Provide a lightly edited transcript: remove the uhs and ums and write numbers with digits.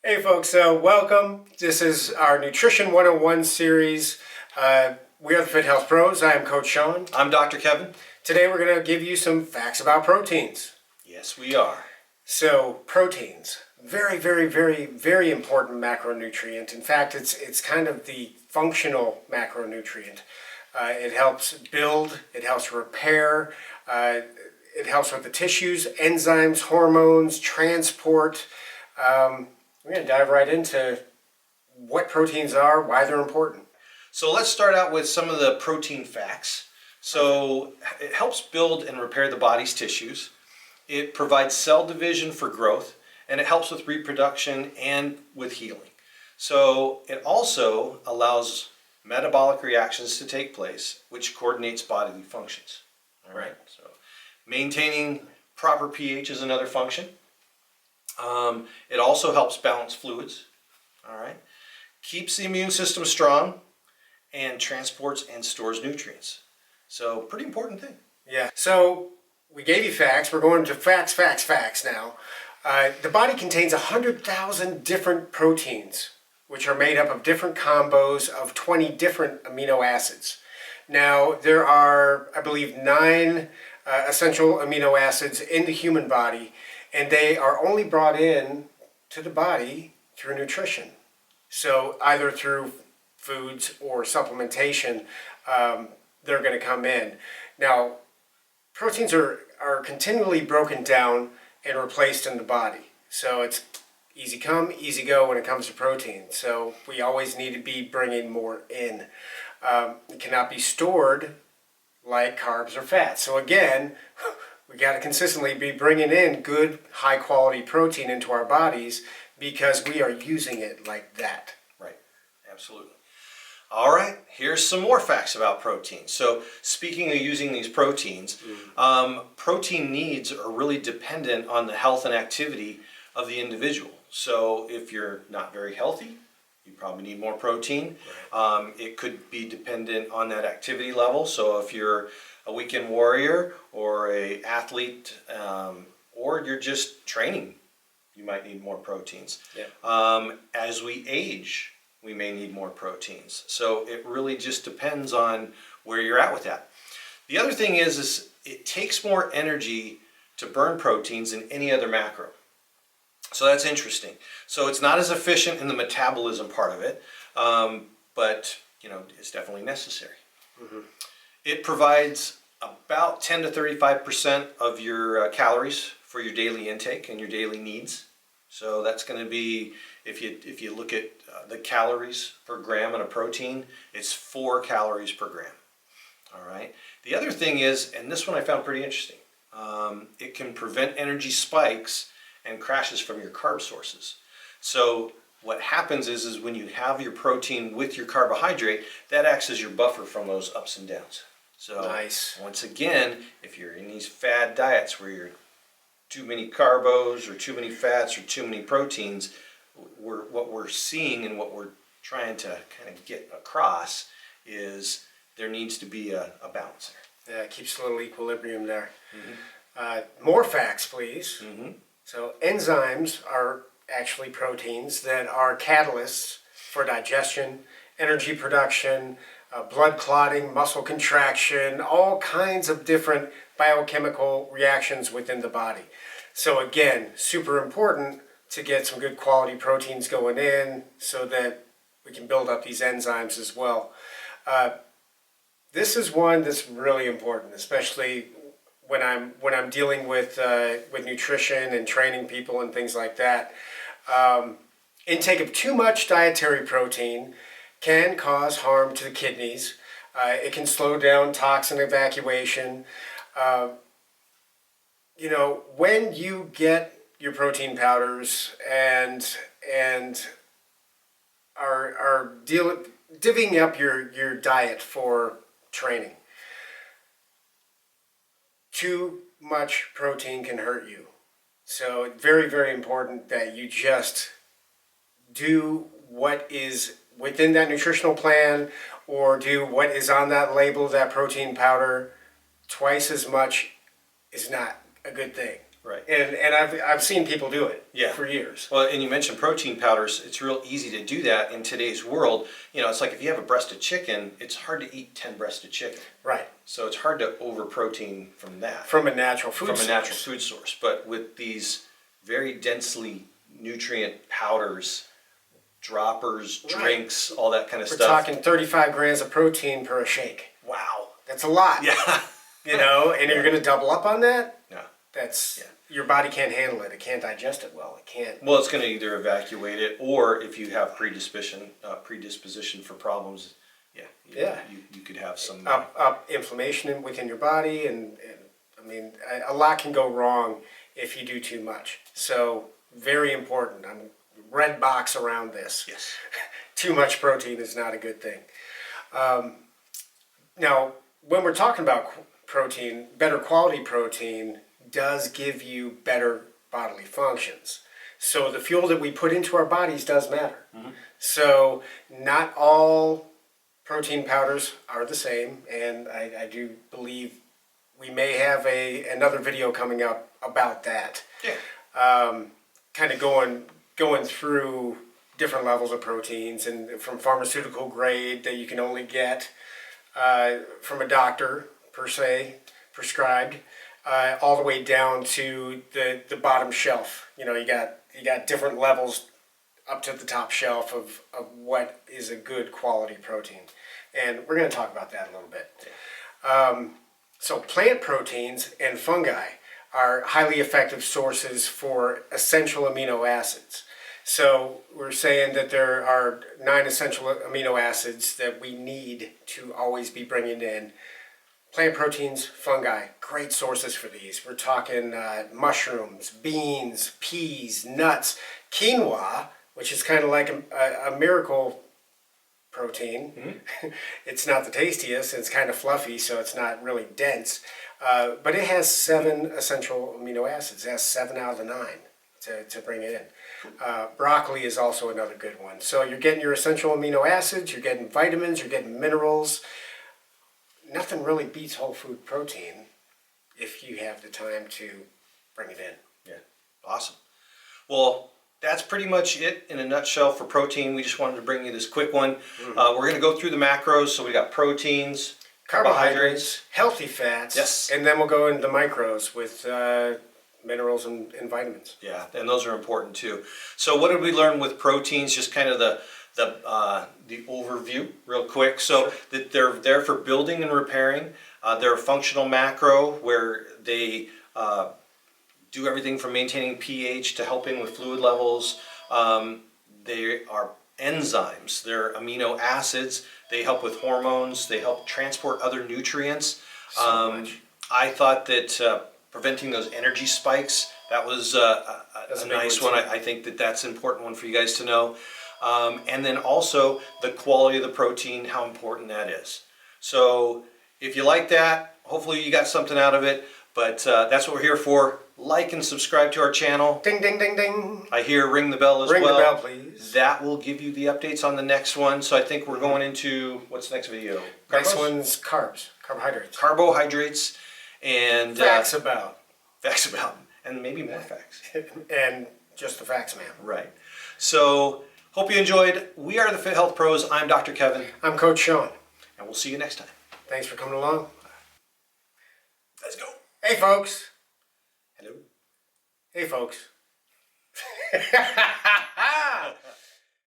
Hey folks, welcome. This is our Nutrition 101 series. We are the FitHealth Pros. I am Coach Sean. I'm Dr. Kevin. Today we're going to give you some facts about proteins. Yes, we are. So proteins, very important macronutrient. In fact, it's kind of the functional macronutrient. It helps build, it helps repair, it helps with the tissues, enzymes, hormones, transport. We're going to dive right into what proteins are, why they're important. So let's start out with some of the protein facts. So it helps build and repair the body's tissues. It provides cell division for growth, and it helps with reproduction and with healing. So it also allows metabolic reactions to take place, which coordinates bodily functions. All right. So maintaining proper pH is another function. It also helps balance fluids, all right, keeps the immune system strong, and transports and stores nutrients. So pretty important thing. Yeah, so we gave you facts. We're going to facts now. The body contains 100,000 different proteins, which are made up of different combos of 20 different amino acids. Now, there are, I believe, 9 essential amino acids in the human body, and they are only brought in to the body through nutrition. So either through foods or supplementation, they're going to come in. Now, proteins are continually broken down and replaced in the body. So it's easy come, easy go when it comes to protein. So we always need to be bringing more in. It cannot be stored like carbs or fats. So again, we got to consistently be bringing in good, high-quality protein into our bodies because we are using it like that. Right, absolutely. All right, here's some more facts about protein. So speaking of using these proteins, protein needs are really dependent on the health and activity of the individual. So if you're not very healthy, you probably need more protein. Right. It could be dependent on that activity level. So if you're a weekend warrior or a athlete, or you're just training, you might need more proteins. Yeah. As we age, we may need more proteins. So it really just depends on where you're at with that. The other thing is it takes more energy to burn proteins than any other macro. So that's interesting. So it's not as efficient in the metabolism part of it, but it's definitely necessary. Mm-hmm. It provides about 10 to 35% of your calories for your daily intake and your daily needs. So that's going to be, if you look at the calories per gram in a protein, it's 4 calories per gram. All right. The other thing is, and this one I found pretty interesting, it can prevent energy spikes and crashes from your carb sources. So what happens is when you have your protein with your carbohydrate, that acts as your buffer from those ups and downs. So nice. Once again, if you're in these fad diets where you're too many carbos or too many fats or too many proteins, what we're seeing and what we're trying to kind of get across is there needs to be a balance there. Yeah, it keeps a little equilibrium there. Mm-hmm. More facts, please. Mm-hmm. So enzymes are actually proteins that are catalysts for digestion, energy production, blood clotting, muscle contraction, all kinds of different biochemical reactions within the body. So again, super important to get some good quality proteins going in so that we can build up these enzymes as well. This is one that's really important, especially when I'm dealing with nutrition and training people and things like that. Intake of too much dietary protein can cause harm to the kidneys. It can slow down toxin evacuation. When you get your protein powders and are divvying up your diet for training, too much protein can hurt you. So very important that you just do what is within that nutritional plan or do what is on that label of that protein powder. Twice as much is not a good thing. Right. And I've seen people do it Yeah. for years. Well, and you mentioned protein powders. It's real easy to do that in today's world. You know, it's like if you have a breast of chicken, it's hard to eat 10 breasts of chicken. Right. So it's hard to over protein from that. From a natural food From source. a natural food source. But with these very densely nutrient powders, droppers, Right. drinks, all that kind of We're stuff. talking 35 grams of protein per a shake. Wow. That's a lot. Yeah. You know, and you're going to double up on that? Yeah. That's, Yeah. your body can't handle it. It can't digest it well. It can't. Well, it's going to either evacuate it, or if you have predisposition for problems, you could have some. Up inflammation within your body, and I mean, a lot can go wrong if you do too much. So, very important. I'm red box around this. Yes. Too much protein is not a good thing. Now, when we're talking about protein, better quality protein does give you better bodily functions. So the fuel that we put into our bodies does matter. Mm-hmm. So not all protein powders are the same, and I do believe we may have another video coming up about that. Yeah. Kind of going through different levels of proteins, and from pharmaceutical grade that you can only get from a doctor per se prescribed, all the way down to the bottom shelf. You know, you got different levels up to the top shelf of what is a good quality protein, and we're going to talk about that a little bit. So plant proteins and fungi are highly effective sources for essential amino acids. So we're saying that there are 9 essential amino acids that we need to always be bringing in. Plant proteins, fungi, great sources for these. We're talking mushrooms, beans, peas, nuts, quinoa, which is kind of like a miracle protein. Mm-hmm. It's not the tastiest, it's kind of fluffy, so it's not really dense. But it has 7 essential amino acids. It has 7 out of the 9 to bring it in. Broccoli is also another good one. So you're getting your essential amino acids, you're getting vitamins, you're getting minerals. Nothing really beats whole food protein if you have the time to bring it in. Yeah, awesome. Well, that's pretty much it in a nutshell for protein. We just wanted to bring you this quick one. Mm-hmm. We're going to go through the macros. So we got proteins, carbohydrates, healthy fats, yes, and then we'll go into the micros with minerals and vitamins. Yeah, and those are important too. So what did we learn with proteins? Just kind of the overview real quick. So that they're there for building and repairing. They're a functional macro where they do everything from maintaining pH to helping with fluid levels. They are enzymes. They're amino acids. They help with hormones. They help transport other nutrients. So much. I thought that preventing those energy spikes, that was a nice one. I think that's an important one for you guys to know. And then also the quality of the protein, how important that is. So if you like that, hopefully you got something out of it. But that's what we're here for. Like and subscribe to our channel. Ding, ding, ding, ding. I hear ring the bell as well. Ring the bell, please. That will give you the updates on the next one. So I think we're going into, what's the next video? Next one's carbohydrates. Carbohydrates and facts about. Facts about. And maybe more facts. And just the facts, man. Right. So hope you enjoyed. We are the Fit Health Pros. I'm Dr. Kevin. I'm Coach Sean. And we'll see you next time. Thanks for coming along. Let's go. Hey, folks. Hello. Hey, folks.